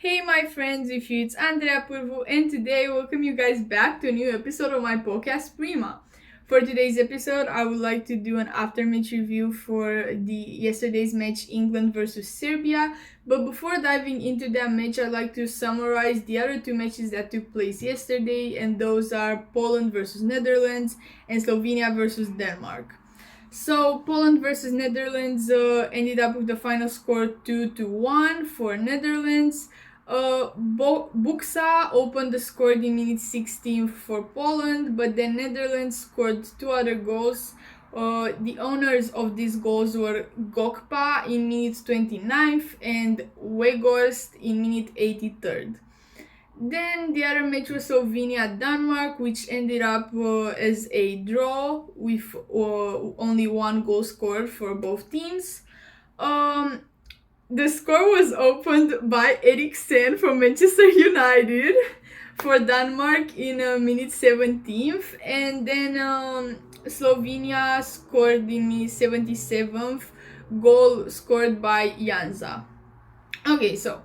Hey my friends, with you it's Andrea Purvu and today I welcome you guys back to a new episode of my podcast Prima. For today's episode, I would like to do an after match review for the yesterday's match England versus Serbia. But before diving into that match, I'd like to summarize the other two matches that took place yesterday, and those are Poland versus Netherlands and Slovenia versus Denmark. So Poland versus Netherlands ended up with the final score 2-1 for Netherlands. Buksa opened the score in minute 16 for Poland, but then Netherlands scored two other goals. The owners of these goals were Gokpa in minute 29th and Weghorst in minute 83rd. Then the other match was Slovenia-Denmark, which ended up as a draw with only one goal scored for both teams. The score was opened by Eriksen from Manchester United for Denmark in minute 17th, and then Slovenia scored in minute 77th, goal scored by Janza. Okay, so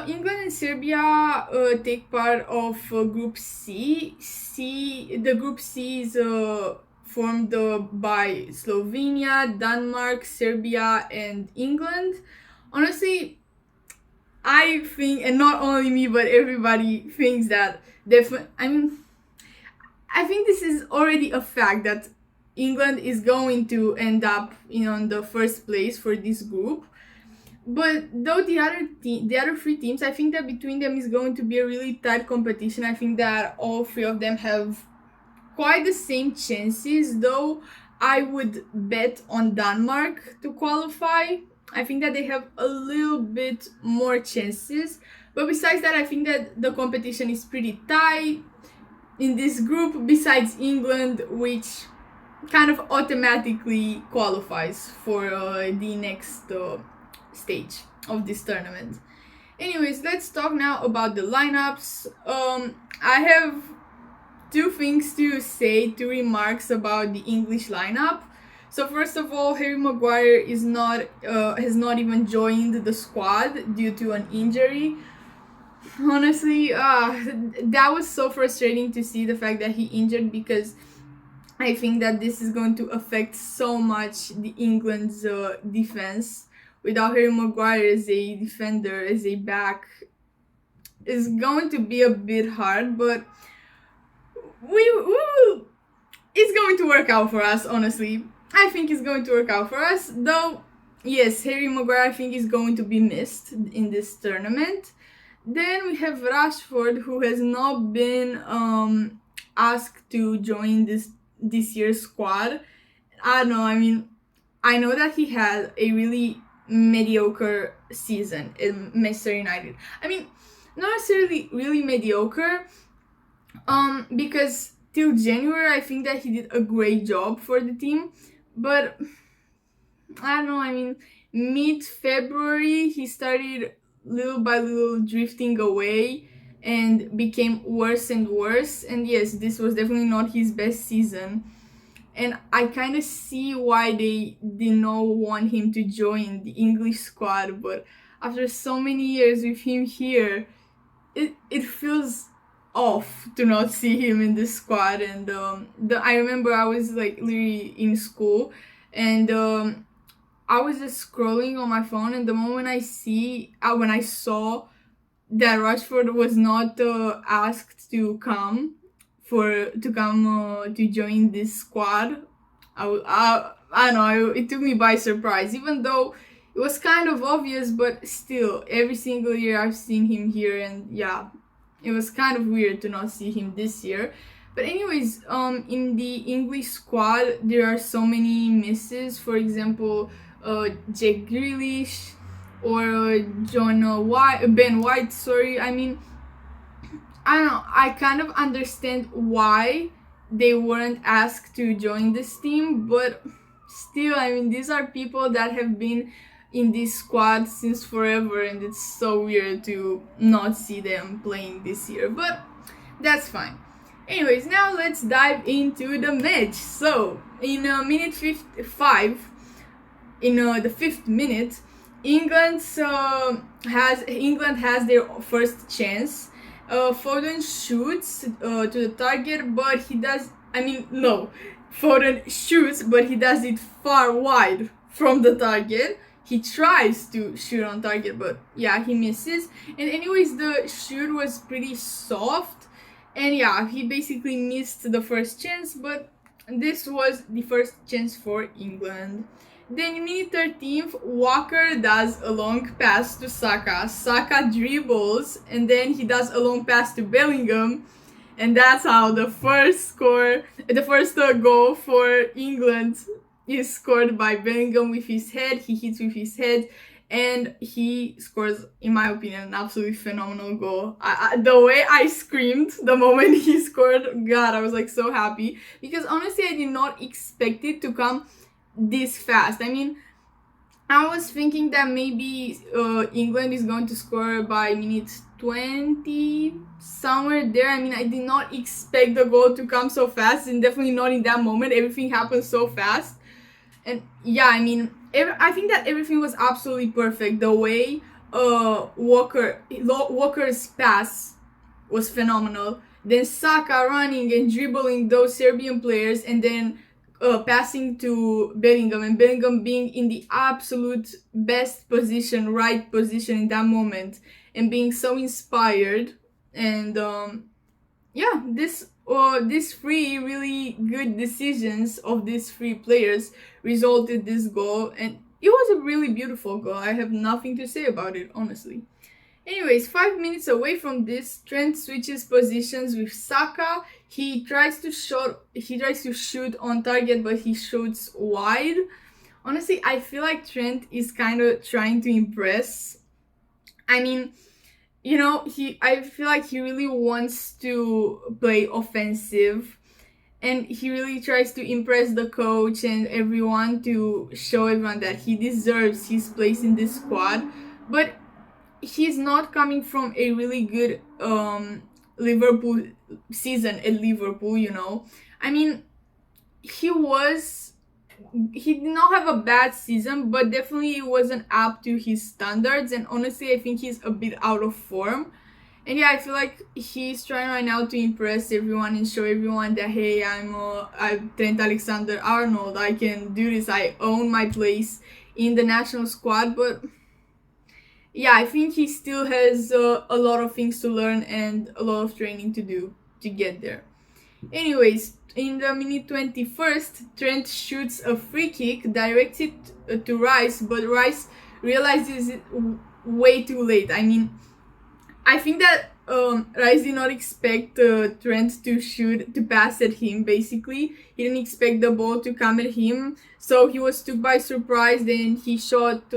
England and Serbia take part of Group C. The Group C is formed by Slovenia, Denmark, Serbia, and England. Honestly, I think, and not only me, but everybody thinks that I think this is already a fact that England is going to end up in the first place for this group. But though the other three teams, I think that between them is going to be a really tight competition. I think that all three of them have quite the same chances, though I would bet on Denmark to qualify. I think that they have a little bit more chances. But besides that, I think that the competition is pretty tight in this group, besides England, which kind of automatically qualifies for the next stage of this tournament. Anyways, let's talk now about the lineups. I have two things to say, two remarks about the English lineup. So first of all, Harry Maguire has not even joined the squad due to an injury. Honestly, that was so frustrating to see the fact that he injured, because I think that this is going to affect so much the England's defense. Without Harry Maguire as a defender, as a back, is going to be a bit hard, but it's going to work out for us, honestly. I think it's going to work out for us, though. Yes, Harry Maguire, I think, is going to be missed in this tournament. Then we have Rashford, who has not been asked to join this year's squad. I don't know, I know that he had a really mediocre season in Manchester United. Not necessarily really mediocre, because till January I think that he did a great job for the team, but I don't know, mid-February he started little by little drifting away and became worse and worse, and yes, this was definitely not his best season. And I kind of see why they did not want him to join the English squad, but after so many years with him here, it feels off to not see him in this squad. And I remember I was like literally in school, and I was just scrolling on my phone, and the moment when I saw that Rashford was not asked to come to join this squad, I don't know, it took me by surprise, even though it was kind of obvious, but still, every single year I've seen him here, and yeah, it was kind of weird to not see him this year. But anyways, in the English squad, there are so many misses. For example, Jack Grealish or Ben White, sorry. I don't know, I kind of understand why they weren't asked to join this team, but still, these are people that have been in this squad since forever, and it's so weird to not see them playing this year, but that's fine. Anyways, now let's dive into the match. So, in minute 5, in the 5th minute, England has their first chance. Foden shoots to the target, but he does. I mean, no, Foden shoots, but he does it far wide from the target. He tries to shoot on target, but yeah, he misses. And anyways, the shoot was pretty soft, and yeah, he basically missed the first chance. But this was the first chance for England. Then in minute 13th, Walker does a long pass to Saka. Saka dribbles, and then he does a long pass to Bellingham. And that's how the first goal for England is scored by Bellingham with his head. He hits with his head, and he scores, in my opinion, an absolutely phenomenal goal. The way I screamed the moment he scored, God, I was like so happy, because honestly I did not expect it to come this fast. I mean, I was thinking that maybe England is going to score by minute 20, somewhere there. I mean, I did not expect the goal to come so fast, and definitely not in that moment. Everything happened so fast. And yeah, I mean, I think that everything was absolutely perfect. The way Walker's pass was phenomenal. Then Saka running and dribbling those Serbian players, and then passing to Bellingham, and Bellingham being in the absolute best position, right position in that moment, and being so inspired. And yeah, these three really good decisions of these three players resulted this goal, and it was a really beautiful goal. I have nothing to say about it, honestly. Anyways, 5 minutes away from this, Trent switches positions with Saka. He tries to shoot on target, but he shoots wide. Honestly, I feel like Trent is kind of trying to impress. I mean, you know, I feel like he really wants to play offensive, and he really tries to impress the coach and everyone, to show everyone that he deserves his place in this squad. But he's not coming from a really good Liverpool season at Liverpool, you know. I mean, he did not have a bad season, but definitely it wasn't up to his standards, and honestly I think he's a bit out of form. And yeah, I feel like he's trying right now to impress everyone and show everyone that, hey, I'm Trent Alexander-Arnold, I can do this, I own my place in the national squad. But yeah, I think he still has a lot of things to learn and a lot of training to do to get there. Anyways, in the minute 21st, Trent shoots a free kick, directs it to Rice, but Rice realizes it way too late. I mean, I think that Rice did not expect Trent to pass at him, basically. He didn't expect the ball to come at him, so he was took by surprise. Then he shot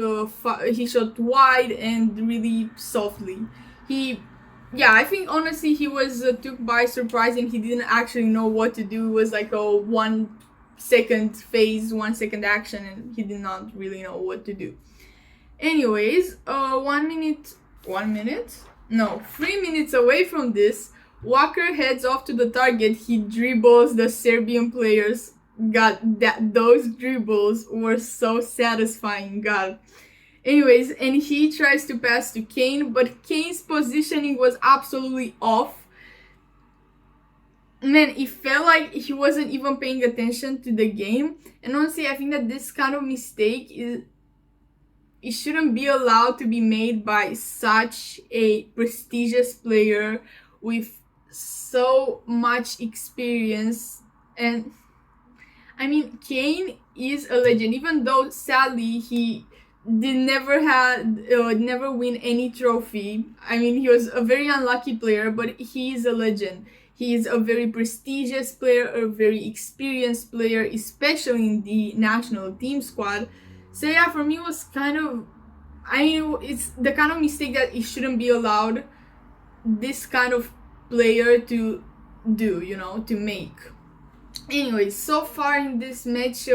wide and really softly. I think honestly he was took by surprise, and he didn't actually know what to do. It was like a 1 second phase, 1 second action, and he did not really know what to do. Anyways, 3 minutes away from this, Walker heads off to the target. He dribbles the Serbian players. God, those dribbles were so satisfying, God. Anyways, and he tries to pass to Kane, but Kane's positioning was absolutely off. Man, it felt like he wasn't even paying attention to the game. And honestly, I think that this kind of mistake it shouldn't be allowed to be made by such a prestigious player with so much experience. And I mean, Kane is a legend, even though sadly he never win any trophy. I mean, he was a very unlucky player, but he is a legend. He is a very prestigious player, a very experienced player, especially in the national team squad. So yeah, for me it was kind of, it's the kind of mistake that it shouldn't be allowed this kind of player to do, you know, to make. Anyways, so far in this match,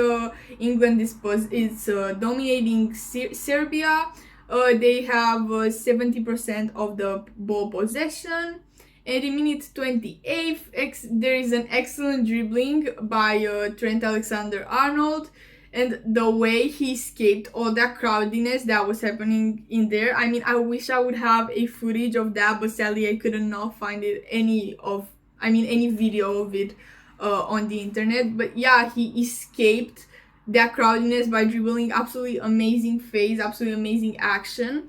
England is dominating Serbia. They have 70% of the ball possession. And in minute 28th, there is an excellent dribbling by Trent Alexander-Arnold. and the way he escaped all that crowdiness that was happening in there. I mean, I wish I would have a footage of that, but sadly I could not find any video of it on the internet. But yeah, he escaped that crowdiness by dribbling absolutely amazing phase, absolutely amazing action.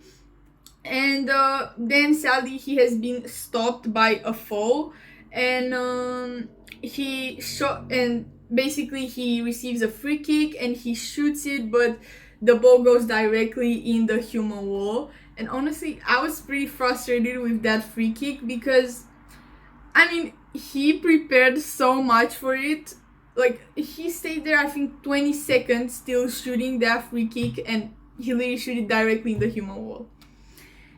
And then sadly he has been stopped by a foul, and he shot, and basically he receives a free kick and he shoots it, but the ball goes directly in the human wall. And honestly, I was pretty frustrated with that free kick because I mean, he prepared so much for it. Like, he stayed there, I think, 20 seconds still shooting that free kick, and he literally shot it directly in the human wall.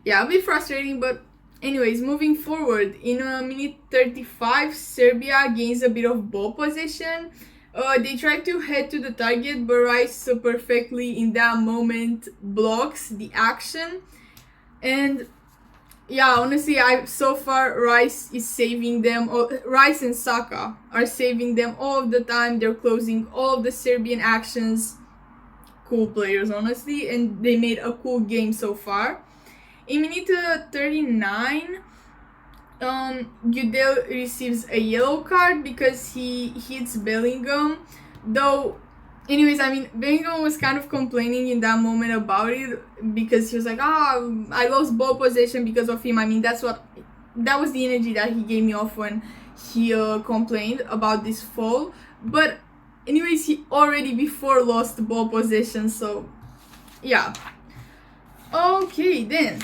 Yeah, a bit frustrating, but anyways, moving forward. In minute 35, Serbia gains a bit of ball possession. They try to head to the target, but Rice perfectly in that moment blocks the action. And yeah, honestly, so far Rice is saving them. Rice and Saka are saving them all of the time. They're closing all of the Serbian actions. Cool players, honestly, and they made a cool game so far. In minute 39, Gudel receives a yellow card because he hits Bellingham. Though, anyways, I mean, Bellingham was kind of complaining in that moment about it because he was like, I lost ball possession because of him. I mean, that was the energy that he gave me off when he complained about this fall. But anyways, he already before lost ball possession, so yeah. Okay, then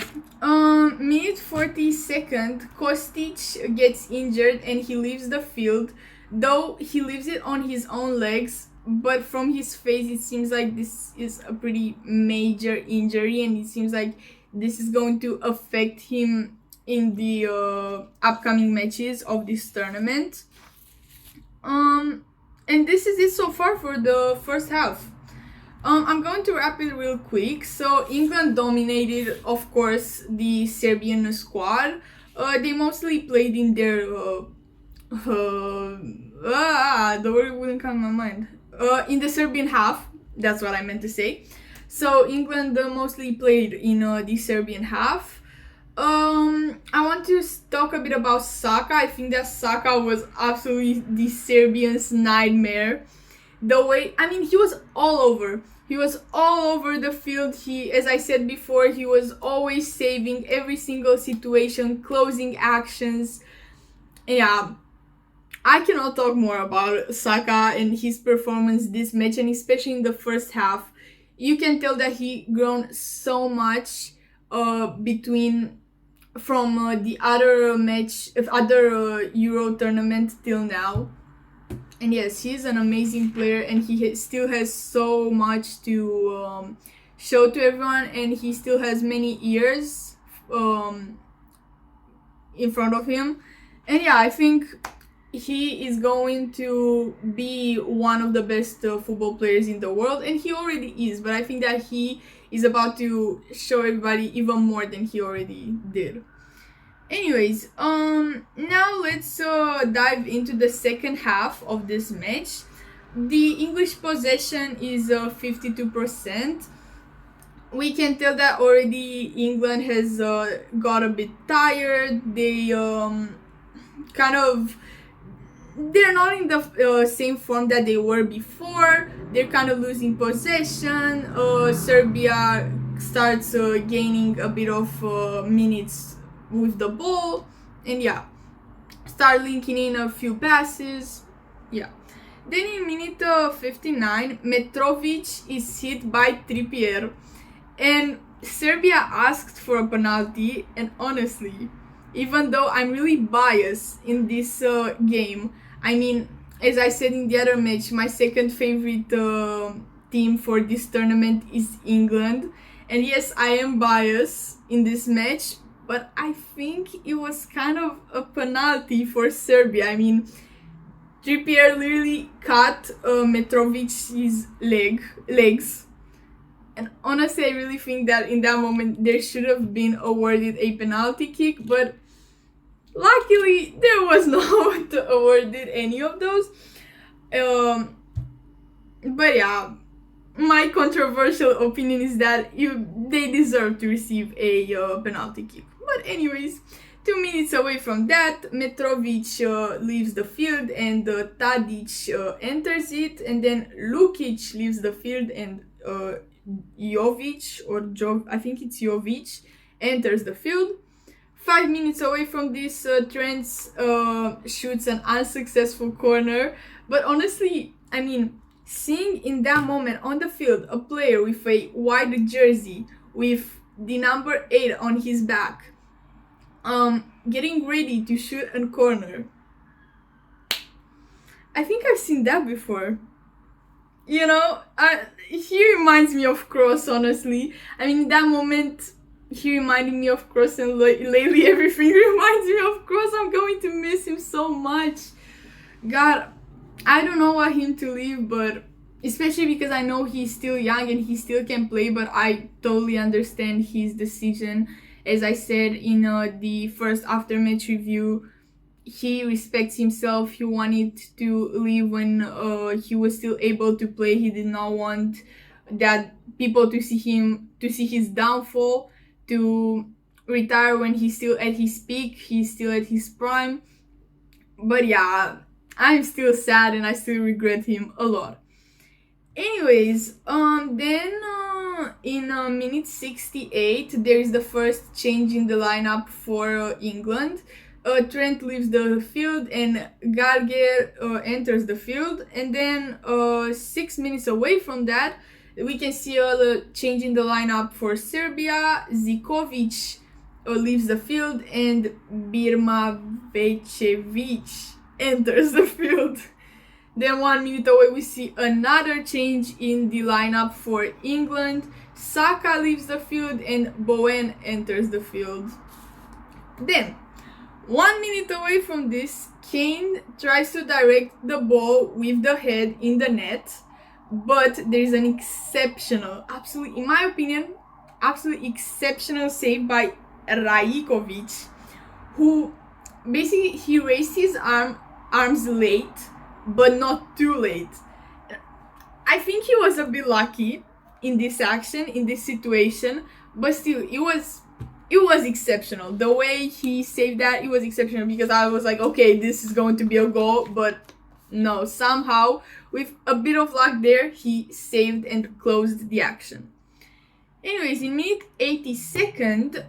minute 42nd, Kostic gets injured and he leaves the field, though he leaves it on his own legs, but from his face it seems like this is a pretty major injury, and it seems like this is going to affect him in the upcoming matches of this tournament. And this is it so far for the first half. I'm going to wrap it real quick. So England dominated, of course, the Serbian squad. They mostly played in their the word wouldn't come to my mind. In the Serbian half, that's what I meant to say. So England mostly played in the Serbian half. I want to talk a bit about Saka. I think that Saka was absolutely the Serbians' nightmare. The way, I mean, he was all over. He was all over the field. He, as I said before, he was always saving every single situation, closing actions. Yeah, I cannot talk more about Saka and his performance this match, and especially in the first half. You can tell that he grown so much from the other Euro tournament till now. And yes, he's an amazing player, and he still has so much to show to everyone, and he still has many years in front of him. And yeah, I think he is going to be one of the best football players in the world, and he already is, but I think that he is about to show everybody even more than he already did. Anyways, now let's dive into the second half of this match. The English possession is 52%. We can tell that already England has got a bit tired. They they're not in the same form that they were before. They're kind of losing possession. Serbia starts gaining a bit of minutes with the ball, and yeah, start linking in a few passes. Yeah, then in minute 59, Mitrovic is hit by Trippier, and Serbia asked for a penalty. And honestly, even though I'm really biased in this game, I mean, as I said in the other match, my second favorite team for this tournament is England, and yes, I am biased in this match, but I think it was kind of a penalty for Serbia. I mean, Trippier literally cut Mitrovic's legs. And honestly, I really think that in that moment there should have been awarded a penalty kick, but luckily there was not awarded any of those. But yeah, my controversial opinion is that they deserve to receive a penalty kick. But anyways, 2 minutes away from that, Mitrovic leaves the field and Tadic enters it, and then Lukic leaves the field and I think it's Jovic, enters the field. 5 minutes away from this, Trent shoots an unsuccessful corner. But honestly, I mean, seeing in that moment on the field a player with a white jersey with the number 8 on his back, getting ready to shoot a corner, I think I've seen that before. You know, he reminds me of Kroos, honestly. I mean, in that moment, he reminded me of Kroos, and lately everything reminds me of Kroos. I'm going to miss him so much. God, I don't know why him to leave, but especially because I know he's still young and he still can play, but I totally understand his decision. As I said in the first after-match review, he respects himself. He wanted to leave when he was still able to play. He did not want that people to see his downfall, to retire when he's still at his peak, he's still at his prime. But yeah, I'm still sad and I still regret him a lot. Anyways, then in minute 68, there is the first change in the lineup for England. Trent leaves the field and Gallagher enters the field, and then 6 minutes away from that, we can see a change in the lineup for Serbia. Zikovic leaves the field and Birma Vecevic enters the field. Then 1 minute away, we see another change in the lineup for England. Saka leaves the field and Bowen enters the field. Then 1 minute away from this, Kane tries to direct the ball with the head in the net, but there is an exceptional, absolutely, in my opinion, absolutely exceptional save by Rajkovic, who basically he raised his arms late, but not too late. I think he was a bit lucky in this action, in this situation, but still, it was exceptional. The way he saved that, it was exceptional, because I was like, okay, this is going to be a goal, but no, somehow, with a bit of luck there, he saved and closed the action. Anyways, in minute 82nd,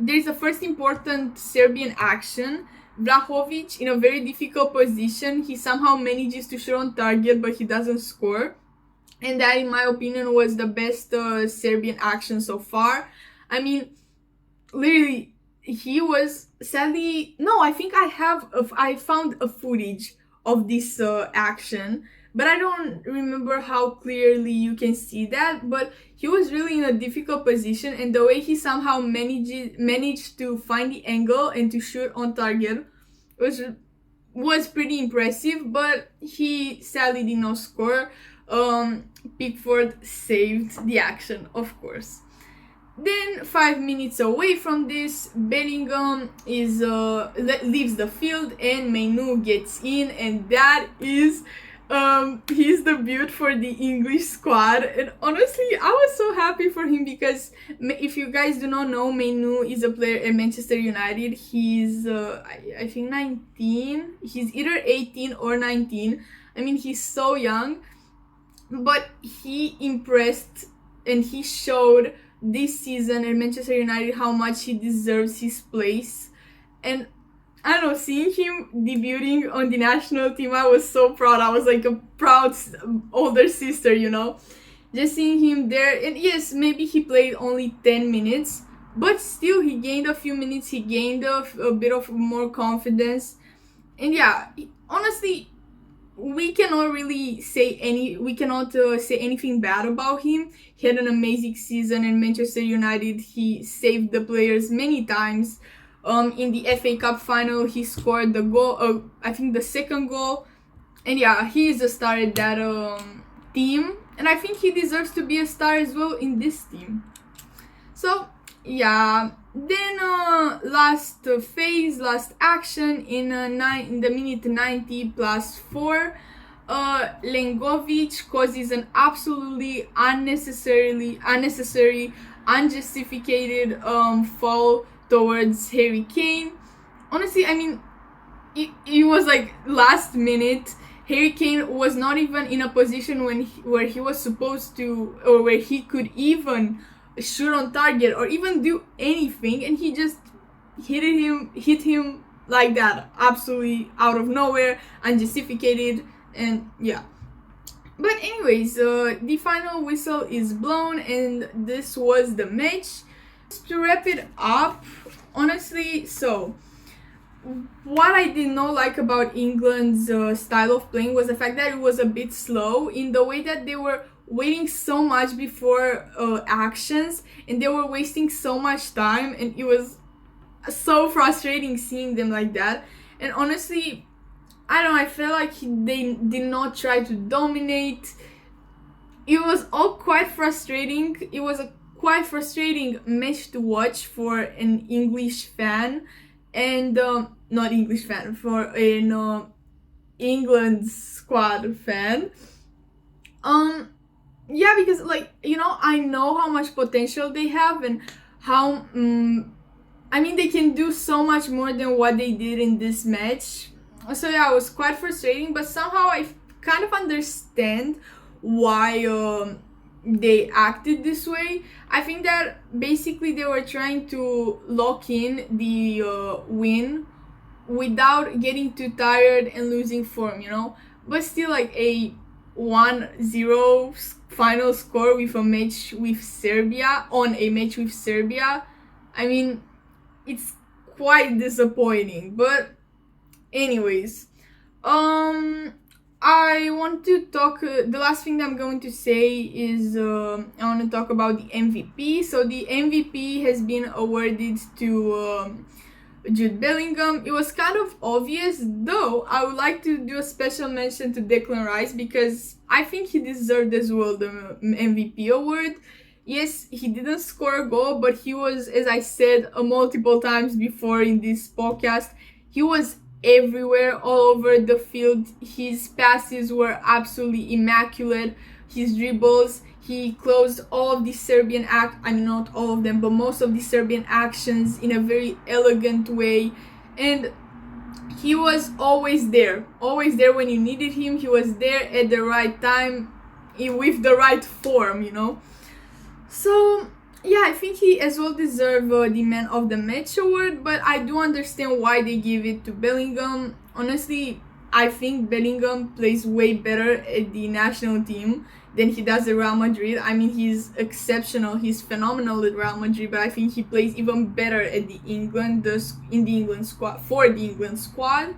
there's a first important Serbian action. Vlahovic, in a very difficult position, he somehow manages to shoot on target, but he doesn't score. And that, in my opinion, was the best Serbian action so far. I mean, literally, he was sadly... No, I think I found a footage of this action, but I don't remember how clearly you can see that. But he was really in a difficult position, and the way he somehow managed to find the angle and to shoot on target was pretty impressive, but he sadly did not score. Pickford saved the action, of course. Then 5 minutes away from this, Bellingham leaves the field and Mainu gets in, and that is his debut for the English squad. And honestly, I was so happy for him, because if you guys do not know, Mainu is a player at Manchester United. He's I think 19. He's either 18 or 19. I mean, he's so young, but he impressed and he showed this season at Manchester United how much he deserves his place. And I don't know, seeing him debuting on the national team, I was so proud. I was like a proud older sister, you know, just seeing him there. And yes, maybe he played only 10 minutes, but still he gained a few minutes. He gained a bit of more confidence. And yeah, honestly, we cannot say anything bad about him. He had an amazing season in Manchester United. He saved the players many times. In the FA Cup final, he scored the goal, I think the second goal. And yeah, he is a star at that team. And I think he deserves to be a star as well in this team. So yeah, then last phase, last action in the minute 90 plus 4. Lengovic causes an absolutely unnecessary, unjustified foul towards Harry Kane. Honestly, I mean, it was like last minute. Harry Kane was not even in a position where he was supposed to, or where he could even shoot on target or even do anything, and he just hit him like that, absolutely out of nowhere, unjustified, and yeah. But anyways, the final whistle is blown, and this was the match. To wrap it up, honestly, so what I did not like about England's style of playing was the fact that it was a bit slow in the way that they were waiting so much before actions, and they were wasting so much time, and it was so frustrating seeing them like that. And honestly, I don't know, I felt like they did not try to dominate. It was all quite frustrating. It was a quite frustrating match to watch for an English fan, and not English fan, for an England squad fan. Yeah, because like, you know, I know how much potential they have and how I mean, they can do so much more than what they did in this match. So yeah, it was quite frustrating, but somehow I kind of understand why they acted this way. I think that basically they were trying to lock in the win without getting too tired and losing form, you know? But still, like a 1-0 final score with a match with Serbia, I mean, it's quite disappointing. But anyways, I want to talk, the last thing that I'm going to say is I want to talk about the MVP. So the MVP has been awarded to Jude Bellingham. It was kind of obvious, though I would like to do a special mention to Declan Rice because I think he deserved as well the MVP award. Yes, he didn't score a goal, but he was, as I said multiple times before in this podcast, he was everywhere, all over the field. His passes were absolutely immaculate. His dribbles, he closed all of the Serbian I mean, not all of them, but most of the Serbian actions in a very elegant way. And he was always there when you needed him. He was there at the right time, with the right form, you know. So yeah, I think he as well deserves the Man of the Match award, but I do understand why they give it to Bellingham. Honestly, I think Bellingham plays way better at the national team than he does at Real Madrid. I mean, he's exceptional, he's phenomenal at Real Madrid, but I think he plays even better at the England squad, for the England squad.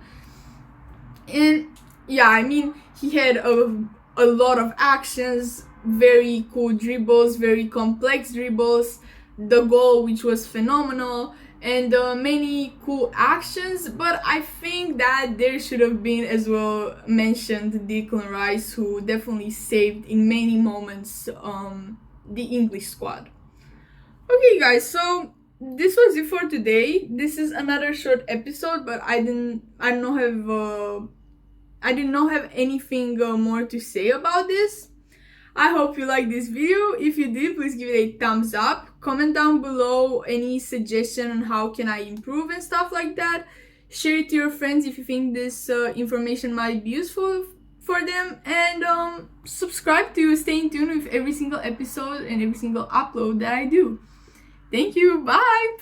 And yeah, I mean, he had a lot of actions, very cool dribbles, very complex dribbles, the goal which was phenomenal, and many cool actions. But I think that there should have been as well mentioned Declan Rice, who definitely saved in many moments the English squad. Okay guys, so this was it for today. This is another short episode, but I did not have anything more to say about this. I hope you liked this video. If you did, please give it a thumbs up. Comment down below any suggestion on how can I improve and stuff like that. Share it to your friends if you think this information might be useful for them. And subscribe to stay in tune with every single episode and every single upload that I do. Thank you. Bye.